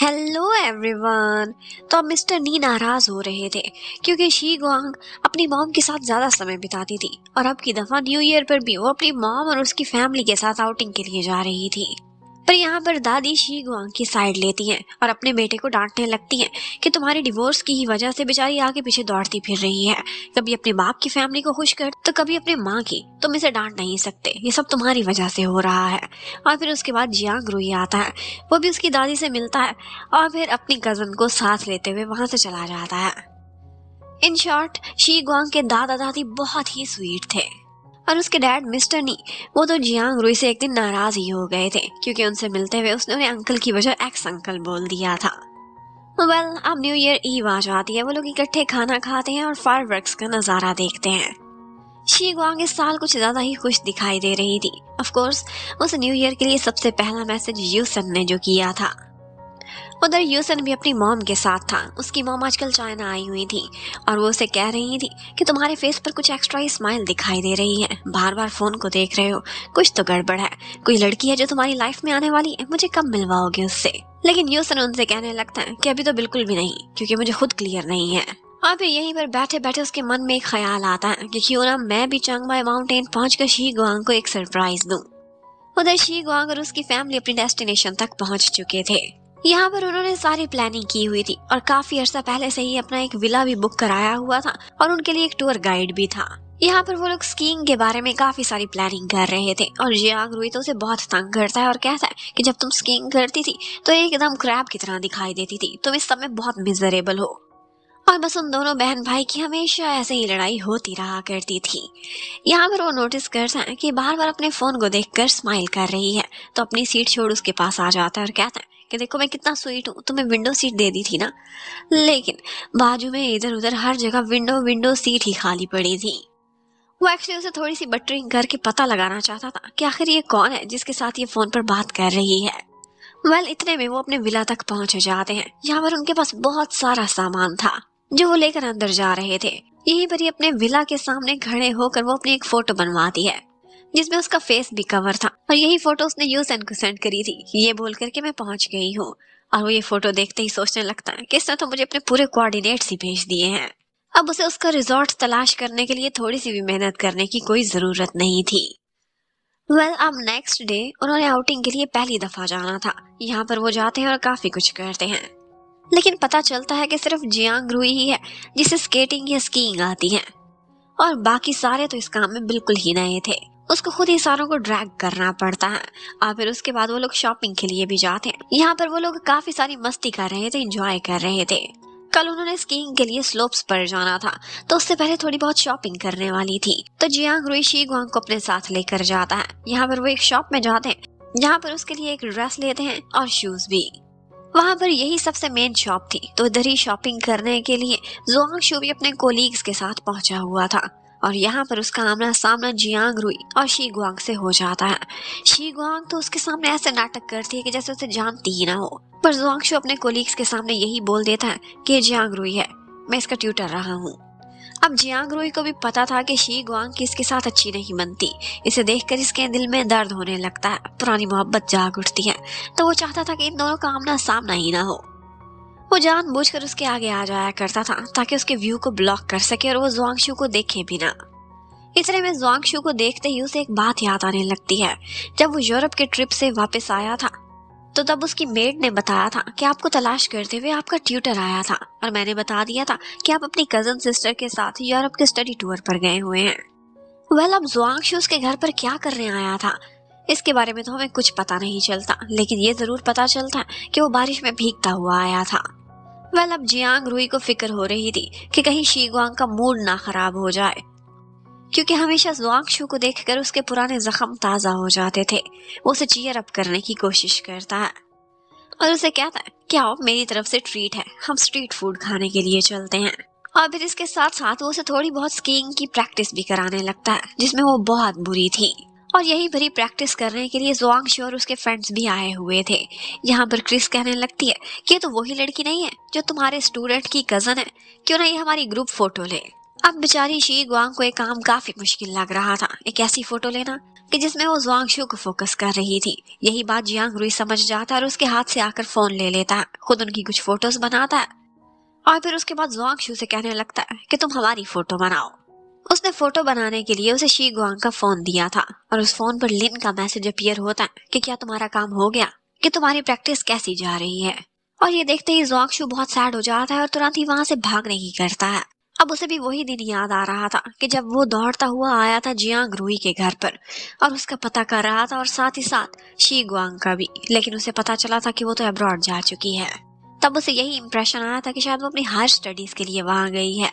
Hello everyone. तो अब mister नी नाराज हो रहे थे क्योंकि शी गुआंग अपनी मॉम के साथ ज्यादा समय बिताती थी और अब की दफा न्यू ईयर पर भी वो अपनी मॉम और उसकी फैमिली के साथ आउटिंग के लिए जा रही थी। पर यहाँ पर दादी शी गुआंग की साइड लेती हैं और अपने बेटे को डांटने लगती हैं कि तुम्हारी डिवोर्स की ही वजह से बेचारी आगे पीछे दौड़ती फिर रही है, कभी अपने बाप की फैमिली को खुश कर तो कभी अपने माँ की। तुम इसे डांट नहीं सकते, ये सब तुम्हारी वजह से हो रहा है। और फिर उसके बाद जियांग रुई आता है, वो भी उसकी दादी से मिलता है और फिर अपनी कजन को साथ लेते हुए वहां से चला जाता है। इन शॉर्ट, शी गुआंग के दादा दादी बहुत ही स्वीट थे और उसके डैड मिस्टर नी, वो तो जियांग रुई से एक दिन नाराज ही हो गए थे क्योंकि उनसे मिलते हुए उसने उन्हें अंकल की वजह एक्स अंकल बोल दिया था। वेल, अब न्यू ईयर ईव आ जाती है, वो लोग इकट्ठे खाना खाते हैं और फायरवर्क्स का नजारा देखते हैं। शी गुआंग इस साल कुछ ज्यादा ही खुश दिखाई दे रही थी। ऑफ कोर्स, उस न्यू ईयर के लिए सबसे पहला मैसेज यूसन ने जो किया था। उधर यूसन भी अपनी मॉम के साथ था। उसकी मॉम आजकल चाइना आई हुई थी और वो उसे कह रही थी कि तुम्हारे फेस पर कुछ एक्स्ट्रा ही स्माइल दिखाई दे रही है, बार बार फोन को देख रहे हो, कुछ तो गड़बड़ है। कोई लड़की है जो तुम्हारी लाइफ में आने वाली है, मुझे कब मिलवाओगे उससे? लेकिन यूसन उनसे कहने लगता है कि अभी तो बिल्कुल भी नहीं, क्योंकि मुझे खुद क्लियर नहीं है। और फिर यहीं पर बैठे बैठे उसके मन में एक ख्याल आता है कि क्यों ना मैं भी चांगमाई माउंटेन पहुंचकर शी गुआंग को एक सरप्राइज दूं। उधर शी गुआंग और उसकी फैमिली अपनी डेस्टिनेशन तक पहुंच चुके थे। यहाँ पर उन्होंने सारी प्लानिंग की हुई थी और काफी अर्सा पहले से ही अपना एक विला भी बुक कराया हुआ था और उनके लिए एक टूर गाइड भी था। यहाँ पर वो लोग स्कीइंग के बारे में काफी सारी प्लानिंग कर रहे थे और जियांग रुई तो उसे बहुत तंग करता है और कहता है कि जब तुम स्कीइंग करती थी तो एकदम क्रैब की तरह दिखाई देती थी, तुम इस समय बहुत मिजरेबल हो। और बस उन दोनों बहन भाई की हमेशा ऐसे ही लड़ाई होती रहा करती थी। यहाँ पर वो नोटिस करता है कि बार बार अपने फोन को देखकर स्माइल कर रही है, तो अपनी सीट छोड़ उसके पास आ जाता है और कहता है कि देखो मैं कितना स्वीट हूँ, तुम्हें विंडो सीट दे दी थी ना। लेकिन बाजू में इधर उधर हर जगह विंडो विंडो सीट ही खाली पड़ी थी। वो एक्चुअली उसे थोड़ी सी बटरिंग करके पता लगाना चाहता था कि आखिर ये कौन है जिसके साथ ये फोन पर बात कर रही है। वेल, इतने में वो अपने विला तक पहुंच जाते हैं। यहाँ पर उनके पास बहुत सारा सामान था जो वो लेकर अंदर जा रहे थे। यहीं पर ही अपने विला के सामने खड़े होकर वो अपनी एक फोटो बनवाती है जिसमें उसका फेस भी कवर था और यही फोटो उसने यूसन को सेंड करी थी, ये बोल करके मैं पहुंच गई हूँ। और वो ये फोटो देखते ही सोचने लगता है कि इसने तो मुझे अपने पूरे कोऑर्डिनेट्स ही भेज दिए हैं। अब उसे उसका रिजॉर्ट तलाश करने के लिए थोड़ी सी भी मेहनत करने की कोई जरूरत नहीं थी। वेल, अब नेक्स्ट डे उन्होंने आउटिंग के लिए पहली दफा जाना था। यहाँ पर वो जाते हैं और काफी कुछ करते हैं, लेकिन पता चलता है कि सिर्फ जियांग रुई ही है जिसे स्केटिंग या स्कीइंग आती है और बाकी सारे तो इस काम में बिल्कुल ही नए थे। उसको खुद ही सारों को ड्रैग करना पड़ता है। और फिर उसके बाद वो लोग शॉपिंग के लिए भी जाते हैं। यहाँ पर वो लोग काफी सारी मस्ती कर रहे थे, एंजॉय कर रहे थे। कल उन्होंने स्कीइंग के लिए स्लोप्स पर जाना था, तो उससे पहले थोड़ी बहुत शॉपिंग करने वाली थी। तो जियांग रुई शी गुआंग को अपने साथ लेकर जाता है। यहाँ पर वो एक शॉप में जाते हैं जहाँ पर उसके लिए एक ड्रेस लेते हैं और शूज भी। वहां पर यही सबसे मेन शॉप थी, तो इधर ही शॉपिंग करने के लिए जुआंग भी अपने कोलीग्स के साथ पहुंचा हुआ था और यहाँ पर उसका आमना सामना जियांग रुई और शी गुआंग से हो जाता है। शी गुआंग तो उसके सामने ऐसे नाटक करती है कि जैसे उसे जानती ही ना हो, पर जुआंग अपने कोलीग्स के सामने यही बोल देता है कि जियांग रुई है, मैं इसका ट्यूटर रहा हूँ। अब जियांग रुई को भी पता था कि शी गुआंग की इसके साथ अच्छी नहीं बनती। इसे देखकर इसके दिल में दर्द होने लगता है, पुरानी मोहब्बत जाग उठती है। तो वो चाहता था कि इन दोनों का आमना सामना ही ना हो। वो जानबूझकर उसके आगे आ जाया करता था ताकि उसके व्यू को ब्लॉक कर सके और वो जुआंगशु को देखे भी ना। इतने में जुआंगशु को देखते ही उसे एक बात याद आने लगती है। जब वो यूरोप के ट्रिप से वापस आया था तो तब उसकी मेड ने बताया था कि आपको तलाश करते हुए आपका ट्यूटर आया था और मैंने बता दिया था कि आप अपनी कजन सिस्टर के साथ यूरोप के स्टडी टूर पर गए हुए हैं। वेल, अब जुआंगशु उसके घर पर क्या करने आया था इसके बारे में तो हमें कुछ पता नहीं चलता, लेकिन ये जरूर पता चलता कि वो बारिश में भीगता हुआ आया था। वेल, अब जियांग रुई को फिक्र हो रही थी कि कहीं शी गुआंग का मूड ना खराब हो जाए, क्योंकि हमेशा जुआंगशु को देखकर उसके पुराने जख्म ताजा हो जाते थे। वो उसे चीयर अप करने की कोशिश करता है और उसे कहता है कि आओ, मेरी तरफ से ट्रीट है, हम स्ट्रीट फूड खाने के लिए चलते हैं। और फिर इसके साथ साथ वो उसे थोड़ी बहुत स्कीइंग की प्रैक्टिस भी कराने लगता है जिसमें वो बहुत बुरी थी। और यही भरी प्रैक्टिस करने के लिए जुआंगशु और उसके फ्रेंड्स भी आए हुए थे। यहाँ पर क्रिस कहने लगती है कि ये तो वही लड़की नहीं है जो तुम्हारे स्टूडेंट की कजन है, क्यों ना ये हमारी ग्रुप फोटो ले। अब बेचारी शी गुआंग को एक काम काफी मुश्किल लग रहा था, एक ऐसी फोटो लेना कि जिसमें वो जुआंगशु को फोकस कर रही थी। यही बात जियांग रुई समझ जाता है और उसके हाथ से आकर फोन ले लेता है, खुद उनकी कुछ फोटोज बनाता है और फिर उसके बाद जुआंगशु से कहने लगता है कि तुम हमारी फोटो बनाओ। उसने फोटो बनाने के लिए उसे शी गुआंग का फोन दिया था और उस फोन पर लिन का मैसेज अपीयर होता है कि क्या तुम्हारा काम हो गया, कि तुम्हारी प्रैक्टिस कैसी जा रही है। और ये देखते ही जुआंगशु बहुत सैड हो जाता है और तुरंत ही वहां से भागने की करता है। अब उसे भी वही दिन याद आ रहा था कि जब वो दौड़ता हुआ आया था जियांग रुई के घर पर और उसका पता कर रहा था और साथ ही साथ शी गुआंग का भी, लेकिन उसे पता चला था कि वो तो अब्रॉड जा चुकी है। तब उसे यही इंप्रेशन आया था कि शायद वो अपनी हायर स्टडीज के लिए वहां गई है।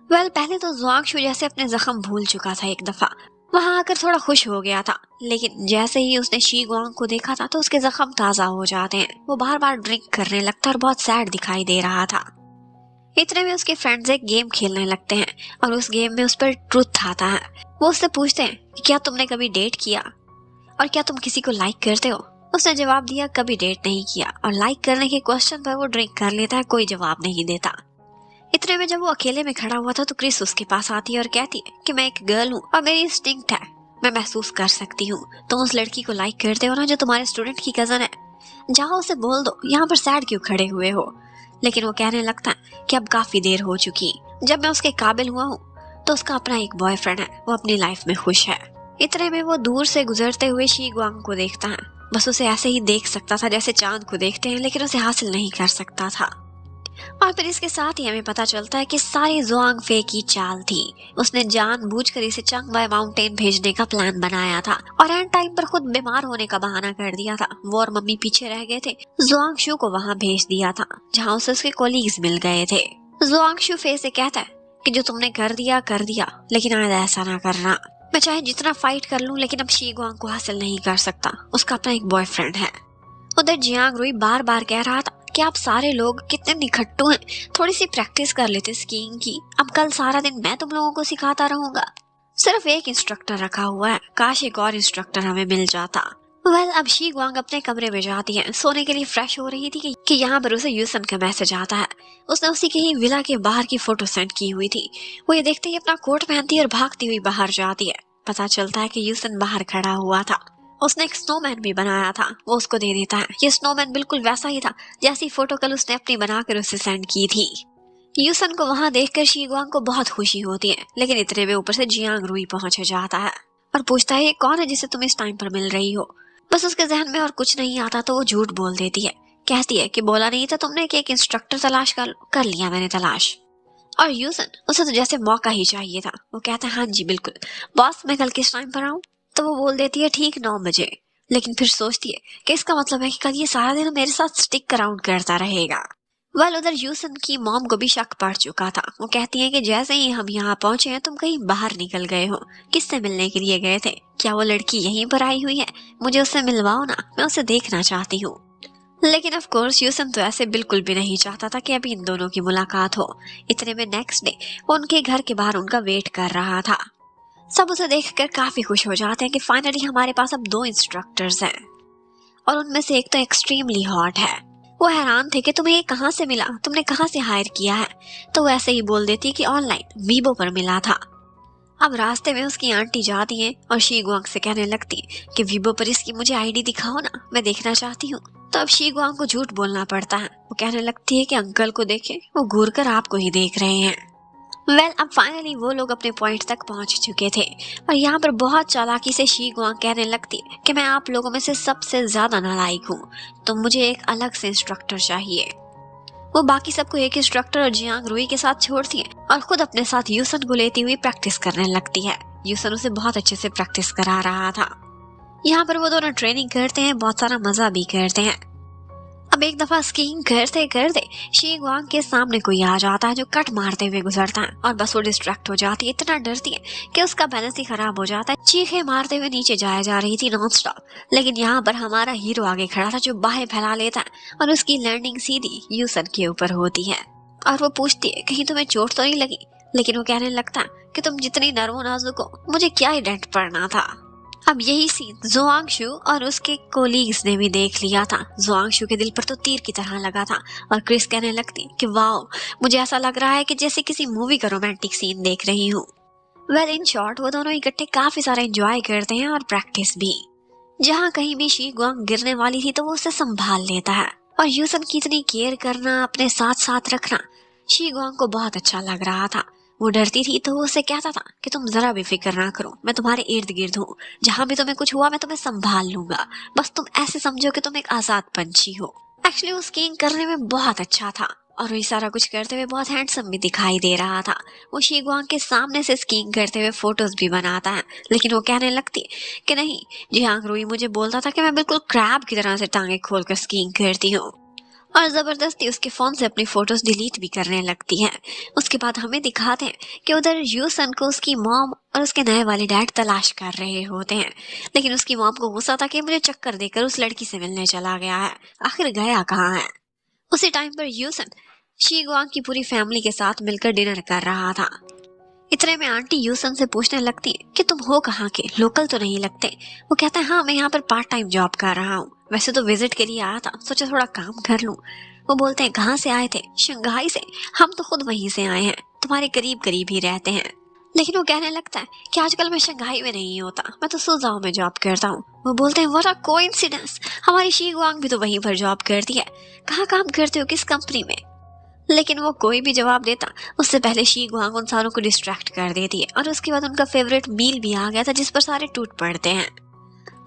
पहले तो जुआंगशु जैसे अपने जख्म भूल चुका था, एक दफा वहां आकर थोड़ा खुश हो गया था, लेकिन जैसे ही उसने शी गुआंग को देखा था तो उसके जख्म ताजा हो जाते हैं। वो बार बार ड्रिंक करने लगता और बहुत सैड दिखाई दे रहा था। इतने में उसके फ्रेंड्स एक गेम खेलने लगते हैं और उस गेम में उस पर ट्रुथ आता है। वो उससे पूछते हैं कि क्या तुमने कभी डेट किया और क्या तुम किसी को लाइक करते हो। उसने जवाब दिया कभी डेट नहीं किया और लाइक करने के क्वेश्चन पर वो ड्रिंक कर लेता है, कोई जवाब नहीं देता। इतने में जब वो अकेले में खड़ा हुआ था तो क्रिस उसके पास आती है और कहती है कि मैं एक गर्ल हूँ और मेरी इंस्टिंक्ट है, मैं महसूस कर सकती हूँ तुम उस लड़की को लाइक करते हो ना जो तुम्हारे स्टूडेंट की कजन है, जाओ उसे बोल दो यहाँ पर सैड क्यों खड़े हुए हो। लेकिन वो कहने लगता है कि अब काफी देर हो चुकी, जब मैं उसके काबिल हुआ हूँ तो उसका अपना एक बॉयफ्रेंड है, वो अपनी लाइफ में खुश है। इतने में वो दूर से गुजरते हुए शी गुआंग को देखता है, बस उसे ऐसे ही देख सकता था जैसे चांद को देखते हैं, लेकिन उसे हासिल नहीं कर सकता था। और फिर इसके साथ ही हमें पता चलता है कि सारी जुआंग फे की चाल थी। उसने जानबूझकर इसे चंगबाई माउंटेन भेजने का प्लान बनाया था और एंड टाइम पर खुद बीमार होने का बहाना कर दिया था। वो और मम्मी पीछे रह गए थे, जुआंगशु को वहां भेज दिया था जहां उसे उसके कोलीग्स मिल गए थे। जुआंगशु फे से कहता है कि जो तुमने कर दिया लेकिन आइंदा ऐसा ना करना। मैं चाहे जितना फाइट कर लूं लेकिन अब शी गुआंग को हासिल नहीं कर सकता, उसका अपना एक बॉयफ्रेंड है। उधर जियांग रुई बार बार कह रहा था कि आप सारे लोग कितने निखट्टू हैं, थोड़ी सी प्रैक्टिस कर लेते स्कीइंग की, अब कल सारा दिन मैं तुम लोगों को सिखाता रहूंगा। सिर्फ एक इंस्ट्रक्टर रखा हुआ है, काश एक और इंस्ट्रक्टर हमें मिल जाता। अब शी गुआंग अपने कमरे में जाती है, सोने के लिए फ्रेश हो रही थी कि यहाँ पर उसे यूसन का मैसेज आता है। उसने उसी के ही विला के बाहर की फोटो सेंड की हुई थी। वो ये देखते ही अपना कोट पहनती है और भागती हुई बाहर जाती है। पता चलता है कि यूसन बाहर खड़ा हुआ था, उसने एक स्नोमैन भी बनाया था, वो उसको दे देता है। ये स्नोमैन बिल्कुल वैसा ही था जैसी फोटो कल उसने अपनी बनाकर उसे सेंड की थी। यूसन को वहां देखकर शी गुआंग को बहुत खुशी होती है, लेकिन इतने में ऊपर से जियांग रुई पहुंच जाता है और पूछता है ये कौन है जिसे तुम इस टाइम पर मिल रही हो। बस उसके जहन में और कुछ नहीं आता तो वो झूठ बोल देती है, कहती है कि बोला नहीं था तुमने कि एक इंस्ट्रक्टर तलाश कर लिया मैंने तलाश। और यूसन उसे तो जैसे मौका ही चाहिए था, वो कहता है हाँ जी बिल्कुल बॉस, मैं कल किस टाइम पर आऊं। तो वो बोल देती है ठीक 9 बजे, लेकिन फिर सोचती है कि इसका मतलब है कि कल ये सारा दिन मेरे साथ स्टिक अराउंड करता रहेगा। उधर यूसन की मॉम को भी शक पड़ चुका था। वो कहती है कि जैसे ही हम यहाँ पहुंचे हैं तुम कहीं बाहर निकल गए हो, किससे मिलने के लिए गए थे, क्या वो लड़की यहीं पर आई हुई है, मुझे उससे मिलवाओ ना, मैं उसे देखना चाहती हूँ। लेकिन ऑफ कोर्स यूसन तो ऐसे बिल्कुल भी नहीं चाहता था कि अभी इन दोनों की मुलाकात हो। इतने में नेक्स्ट डे वो उनके घर के बाहर उनका वेट कर रहा था। सब उसे देखकर काफी खुश हो जाते हैं कि फाइनली हमारे पास अब 2 इंस्ट्रक्टर्स हैं और उनमें से एक तो एक्सट्रीमली हॉट है। वो हैरान थे कि तुम्हें ये कहाँ से मिला, तुमने कहाँ से हायर किया है। तो वो ऐसे ही बोल देती कि ऑनलाइन वीबो पर मिला था। अब रास्ते में उसकी आंटी जाती है और शी गुआंग से कहने लगती कि वीबो पर इसकी मुझे आईडी दिखाओ ना, मैं देखना चाहती हूँ। तो अब शी गुआंग को झूठ बोलना पड़ता है। वो कहने लगती है कि अंकल को देखे, वो घूर कर आपको ही देख रहे हैं। अब फाइनली वो लोग अपने पॉइंट तक पहुंच चुके थे और यहाँ पर बहुत चालाकी से शी गुआंग कहने लगती है कि मैं आप लोगों में से सबसे ज्यादा नालायक हूँ, तो मुझे एक अलग से इंस्ट्रक्टर चाहिए। वो बाकी सबको एक इंस्ट्रक्टर और जियांग रुई के साथ छोड़ती है और खुद अपने साथ यूसन को लेती हुई प्रैक्टिस करने लगती है। यूसन उसे बहुत अच्छे से प्रैक्टिस करा रहा था। यहाँ पर वो दोनों ट्रेनिंग करते हैं, बहुत सारा मजा भी करते हैं। अब एक दफा स्कीइंग करते करते शी गुआंग के सामने कोई आ जाता है जो कट मारते हुए गुजरता है और बस वो डिस्ट्रैक्ट हो जाती है, इतना डरती है कि उसका बैलेंस ही खराब हो जाता है। चीखे मारते हुए नीचे जा रही थी नॉन स्टॉप, लेकिन यहाँ पर हमारा हीरो आगे खड़ा था जो बाहें फैला लेता है और उसकी लैंडिंग सीधी यूसन के ऊपर होती है। और वो पूछती है कहीं तुम्हें चोट तो नहीं लगी, लेकिन वो कहने लगता है कि तुम जितनी नर्वो नाजुक हो, मुझे क्या ही डेंट पड़ना था। अब यही सीन जुआंगशु और उसके कोलीग्स ने भी देख लिया था। जुआंगशु के दिल पर तो तीर की तरह लगा था और क्रिस कहने लगती कि वाओ, मुझे ऐसा लग रहा है कि जैसे किसी मूवी का रोमांटिक सीन देख रही हूँ। वेल इन शॉर्ट वो दोनों इकट्ठे काफी सारा एंजॉय करते हैं और प्रैक्टिस भी। जहाँ कहीं भी शी गुआंग गिरने वाली थी तो वो उसे संभाल लेता है। और यूसन की इतनी केयर करना, अपने साथ साथ रखना शी गुआंग को बहुत अच्छा लग रहा था। वो डरती थी तो वो उसे कहता था कि तुम जरा भी फिक्र ना करो, मैं तुम्हारे इर्द गिर्द हूँ, जहाँ भी तुम्हें कुछ हुआ मैं तुम्हें संभाल लूंगा, बस तुम ऐसे समझो कि तुम एक आजाद पंछी हो। एक्चुअली वो स्कीइंग करने में बहुत अच्छा था और वो सारा कुछ करते हुए बहुत हैंडसम भी दिखाई दे रहा था। वो शी गुआंग के सामने से स्कीइंग करते हुए फोटोज भी बनाता है, लेकिन वो कहने लगती कि नहीं, जियांग रुई मुझे बोलता था कि मैं बिल्कुल क्रैब की तरह से टांगे खोलकर स्कीइंग करती हूँ, और जबरदस्ती उसके फोन से अपनी फोटोज डिलीट भी करने लगती है। उसके बाद हमें दिखाते हैं कि उधर यूसन को उसकी मॉम और उसके नए वाले डैड तलाश कर रहे होते हैं, लेकिन उसकी मॉम को गुस्सा था कि मुझे चक्कर देकर उस लड़की से मिलने चला गया है, आखिर गया कहाँ है। उसी टाइम पर यूसन शी गुआंग की पूरी फैमिली के साथ मिलकर डिनर कर रहा था। इतने में आंटी यूसन से पूछने लगती है कि तुम हो कहाँ के, लोकल तो नहीं लगते। वो कहता है हाँ, मैं यहाँ पर पार्ट टाइम जॉब कर रहा हूँ, वैसे तो विजिट के लिए आया था, सोचा थोड़ा काम कर लूँ। वो बोलते हैं कहाँ से आए थे? शंघाई से। हम तो खुद वहीं से आए हैं, तुम्हारे करीब करीब ही रहते हैं। लेकिन वो कहने लगता है कि आजकल मैं शंघाई में नहीं होता, मैं तो सुजाओ में जॉब करता हूँ। वो बोलते हैं व्हाट अ कोइंसिडेंस, हमारी शी गुआंग भी तो वहीं पर जॉब करती है, कहाँ काम करते हो, किस कंपनी में? लेकिन वो कोई भी जवाब देता उससे पहले शी गुआंग उन सारों को डिस्ट्रैक्ट कर देती है, और उसके बाद उनका फेवरेट मील भी आ गया था जिस पर सारे टूट पड़ते हैं।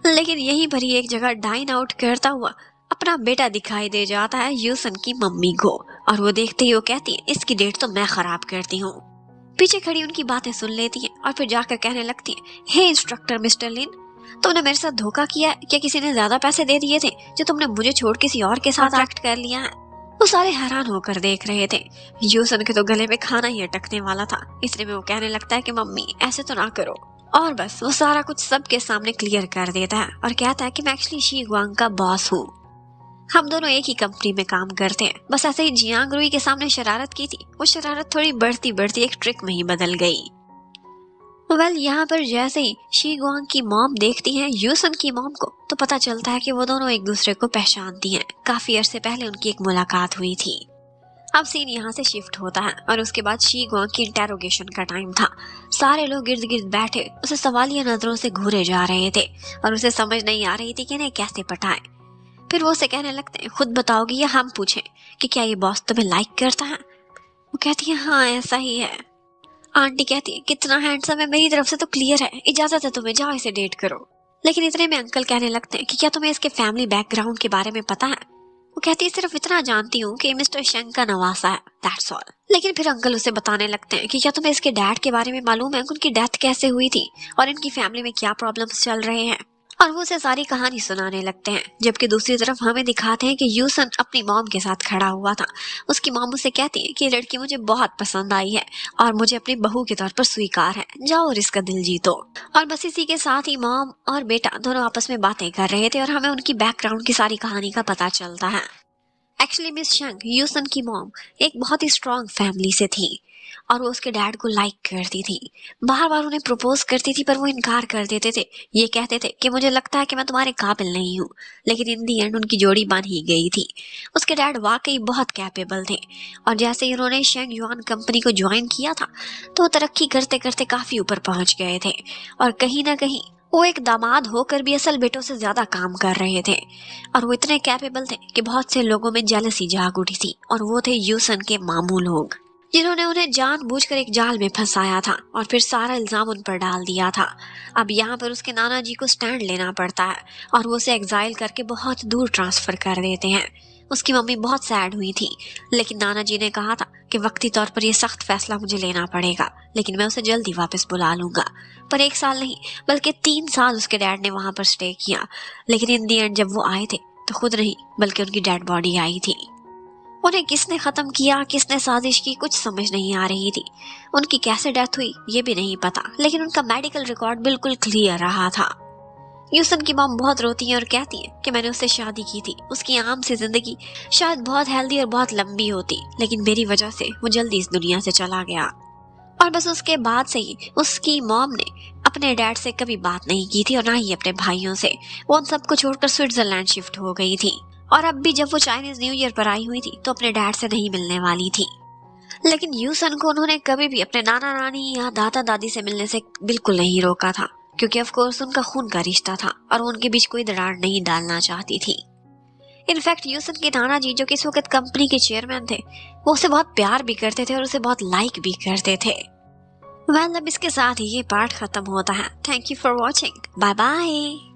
लेकिन यहीं पर ही एक जगह डाइन आउट करता हुआ अपना बेटा दिखाई दे जाता है यूसन की मम्मी को, और वो देखते ही वो कहती है इसकी डेट तो मैं खराब करती हूँ। पीछे खड़ी उनकी बातें सुन लेती है और फिर जाकर कहने लगती है हे इंस्ट्रक्टर मिस्टर लिन, तुमने मेरे साथ धोखा किया? क्या किसी ने ज्यादा पैसे दे दिए थे जो तुमने मुझे छोड़ किसी और के साथ एक्ट कर लिया है? वो सारे हैरान होकर देख रहे थे। यूसन के तो गले में खाना ही अटकने वाला था। इसलिए में वो कहने लगता है कि मम्मी ऐसे तो ना करो, और बस वो सारा कुछ सबके सामने क्लियर कर देता है और कहता है कि मैं एक्चुअली शी गुआंग का बॉस हूँ, हम दोनों एक ही कंपनी में काम करते हैं। बस ऐसे ही जियांग रुई के सामने शरारत की थी, वो शरारत थोड़ी बढ़ती बढ़ती एक ट्रिक में ही बदल गई। वेल यहाँ पर जैसे ही शी गुआंग की मॉम देखती है यूसन की मॉम को, तो पता चलता है कि वो दोनों एक दूसरे को पहचानती हैं। काफी अरसे पहले उनकी एक मुलाकात हुई थी। अब सीन यहाँ से शिफ्ट होता है और उसके बाद शी गुआंग की इंटेरोगेशन का टाइम था। सारे लोग गिर्द गिर्द बैठे उसे सवालिया नजरों से घूरे जा रहे थे और उसे समझ नहीं आ रही थी कि इन्हें कैसे पटाए। फिर वो उसे कहने लगते हैं खुद बताओगी या हम पूछें कि क्या ये बॉस तुम्हें लाइक करता है? वो कहती है हाँ ऐसा ही है। आंटी कहती है कितना हैंडसम है, मेरी तरफ से तो क्लियर है, इजाजत है तुम्हें, जाओ इसे डेट करो। लेकिन इतने में अंकल कहने लगते हैं कि क्या तुम्हें इसके फैमिली बैकग्राउंड के बारे में पता है? वो कहती है सिर्फ इतना जानती हूँ कि मिस्टर शेंग का नवासा है, दैट्स ऑल। लेकिन फिर अंकल उसे बताने लगते हैं कि क्या तुम्हें इसके डैड के बारे में मालूम है, उनकी डेथ कैसे हुई थी और इनकी फैमिली में क्या प्रॉब्लम्स चल रहे हैं। और वो उसे सारी कहानी सुनाने लगते हैं। जबकि दूसरी तरफ हमें दिखाते हैं कि यूसन अपनी मॉम के साथ खड़ा हुआ था। उसकी मॉम उसे कहती है कि ये लड़की मुझे बहुत पसंद आई है और मुझे अपनी बहू के तौर पर स्वीकार है, जाओ और इसका दिल जीतो। और बस इसी के साथ ही मॉम और बेटा दोनों आपस में बातें कर रहे थे और हमें उनकी बैकग्राउंड की सारी कहानी का पता चलता है। एक्चुअली मिस शेंग यूसन की मॉम एक बहुत ही स्ट्रॉन्ग फैमिली से थी और वो उसके डैड को लाइक करती थी। बार बार उन्हें प्रपोज करती थी पर वो इनकार कर देते थे। ये कहते थे कि मुझे लगता है कि मैं तुम्हारे काबिल नहीं हूँ। लेकिन इन दी एंड उनकी जोड़ी बन ही गई थी। उसके डैड वाकई बहुत कैपेबल थे और जैसे ही उन्होंने शेंग युआन कंपनी को ज्वाइन किया था तो तरक्की करते करते काफी ऊपर पहुंच गए थे और कहीं ना कहीं वो एक दामाद होकर भी असल बेटों से ज्यादा काम कर रहे थे। और वो इतने कैपेबल थे कि बहुत से लोगों में जेलसी जाग उठी थी और वो थे यूसन के मामू लोग, जिन्होंने उन्हें जानबूझकर एक जाल में फंसाया था और फिर सारा इल्जाम उन पर डाल दिया था। अब यहाँ पर उसके नाना जी को स्टैंड लेना पड़ता है और वो उसे एग्जाइल करके बहुत दूर ट्रांसफर कर देते हैं। उसकी मम्मी बहुत सैड हुई थी, लेकिन नाना जी ने कहा था कि वक्ती तौर पर यह सख्त फैसला मुझे लेना पड़ेगा, लेकिन मैं उसे जल्दी वापस बुला लूंगा। पर 1 साल नहीं बल्कि 3 साल उसके डैड ने वहां पर स्टे किया। लेकिन इन दी एंड जब वो आए थे तो खुद नहीं बल्कि उनकी डेड बॉडी आई थी। उन्हें किसने खत्म किया, किसने साजिश की, कुछ समझ नहीं आ रही थी। उनकी कैसे डेथ हुई ये भी नहीं पता, लेकिन उनका मेडिकल रिकॉर्ड बिल्कुल क्लियर रहा था। यूसन की मॉम बहुत रोती है और कहती है कि मैंने उससे शादी की थी, उसकी आम सी जिंदगी शायद बहुत हेल्दी और बहुत लंबी होती, लेकिन मेरी वजह से वो जल्दी इस दुनिया से चला गया। और बस उसके बाद से ही उसकी मॉम ने अपने डैड से कभी बात नहीं की थी और ना ही अपने भाइयों से। वो उन सबको छोड़कर स्विट्जरलैंड शिफ्ट हो गई थी और अब भी जब वो चाइनीज न्यू ईयर पर आई हुई थी तो अपने डैड से नहीं मिलने वाली थी। लेकिन यूसन को उन्होंने कभी भी अपने नाना नानी या दादा दादी से मिलने से बिल्कुल नहीं रोका था, क्योंकि ऑफ कोर्स उनका खून का रिश्ता था और वो उनके बीच कोई दरार नहीं डालना चाहती थी। इनफैक्ट यूसन के नाना जी, जो कि इस वक्त कंपनी के चेयरमैन थे, वो उसे बहुत प्यार भी करते थे और उसे बहुत लाइक भी करते थे। वेल, अब इसके साथ ही ये पार्ट खत्म होता है। Thank you for watching. Bye bye.